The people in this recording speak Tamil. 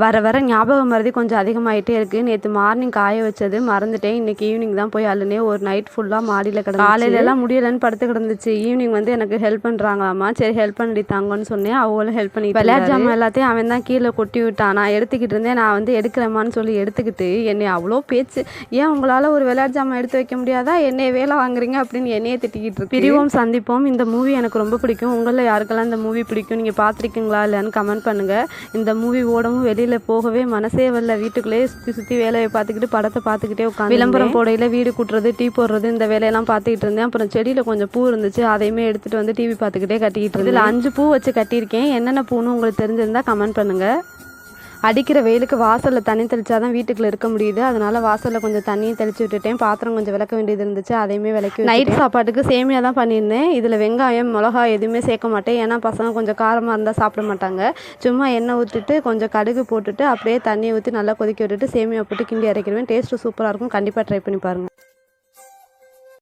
வர வர ஞாபகம் மறதி கொஞ்சம் அதிகமாகிட்டே இருக்குது. நேற்று மார்னிங் காய வச்சது மறந்துட்டேன். இன்றைக்கி ஈவினிங் தான் போய் அழுனே. ஒரு நைட் ஃபுல்லாக மாடியில் கிடந்து காலையிலலாம் முடியலைன்னு படுத்து கிடந்துச்சு. ஈவினிங் வந்து எனக்கு ஹெல்ப் பண்ணுறாங்களாம்மா. சரி ஹெல்ப் பண்ணிட்டாங்கன்னு சொன்னேன். அவங்களும் ஹெல்ப் பண்ணி விளையாட்டு ஜாமான் எல்லாத்தையும் அவன் தான் கீழே கொட்டி விட்டான். நான் எடுத்துக்கிட்டு இருந்தேன். நான் வந்து எடுக்கிறேம்மான்னு சொல்லி எடுத்துக்கிட்டு என்னை அவ்வளோ பேச்சு, ஏன் உங்களால் ஒரு விளையாட்டு ஜாமான் எடுத்து வைக்க முடியாதா, என்னைய வேலை வாங்குறீங்க அப்படின்னு என்னையே திட்டிக்கிட்டு இருக்கு. பிரிவோம் சந்திப்போம். இந்த மூவி எனக்கு ரொம்ப பிடிக்கும். உங்களில் யாருக்கெல்லாம் இந்த மூவி பிடிக்கும், நீங்கள் பார்த்துருக்கீங்களா இல்லைன்னு கமெண்ட் பண்ணுங்கள். இந்த மூவி ஓடவும் வெளியில் போகவே மனசே வரல. வீட்டுக்குள்ளேயே சுற்றி வேலையை பார்த்துக்கிட்டு படத்தை பார்த்துக்கிட்டே உட்காந்து விளம்பரம் போடையில் வீடு கூட்டுறது, டீ போடுறது, இந்த வேலையெல்லாம் பார்த்துக்கிட்டு இருந்தேன். அப்புறம் செடியில் கொஞ்சம் பூ இருந்துச்சு, அதையுமே எடுத்துகிட்டு வந்து டிவி பார்த்துக்கிட்டே கட்டிக்கிட்டு இருந்தேன். இதில் 5 பூ வச்சு கட்டியிருக்கேன். என்னென்ன பூன்னு உங்களுக்கு தெரிஞ்சிருந்தால் கமெண்ட் பண்ணுங்கள். அடிக்கிற வெயிலுக்கு வாசலில் தண்ணி தெளித்தா தான் வீட்டுக்குள்ளே இருக்க முடியுது. அதனால் வாசலில் கொஞ்சம் தண்ணியும் தெளித்து விட்டுட்டேன். பாத்திரம் கொஞ்சம் விளக்க வேண்டியது இருந்துச்சு, அதையுமே விளக்கி நைட் சாப்பாட்டுக்கு சேமியா தான் பண்ணியிருந்தேன். இதில் வெங்காயம் மிளகா எதுவுமே சேர்க்க மாட்டேன். ஏன்னா பசங்க கொஞ்சம் காரமாக இருந்தால் சாப்பிட மாட்டாங்க. சும்மா எண்ணெய் ஊற்றிட்டு கொஞ்சம் கடுகு போட்டுட்டு அப்படியே தண்ணியை ஊற்றி நல்லா கொதிக்க விட்டுட்டு சேமியா போட்டு கிண்டி இறக்கிடுவேன். டேஸ்ட்டு சூப்பராக இருக்கும். கண்டிப்பாக ட்ரை பண்ணி பாருங்கள்.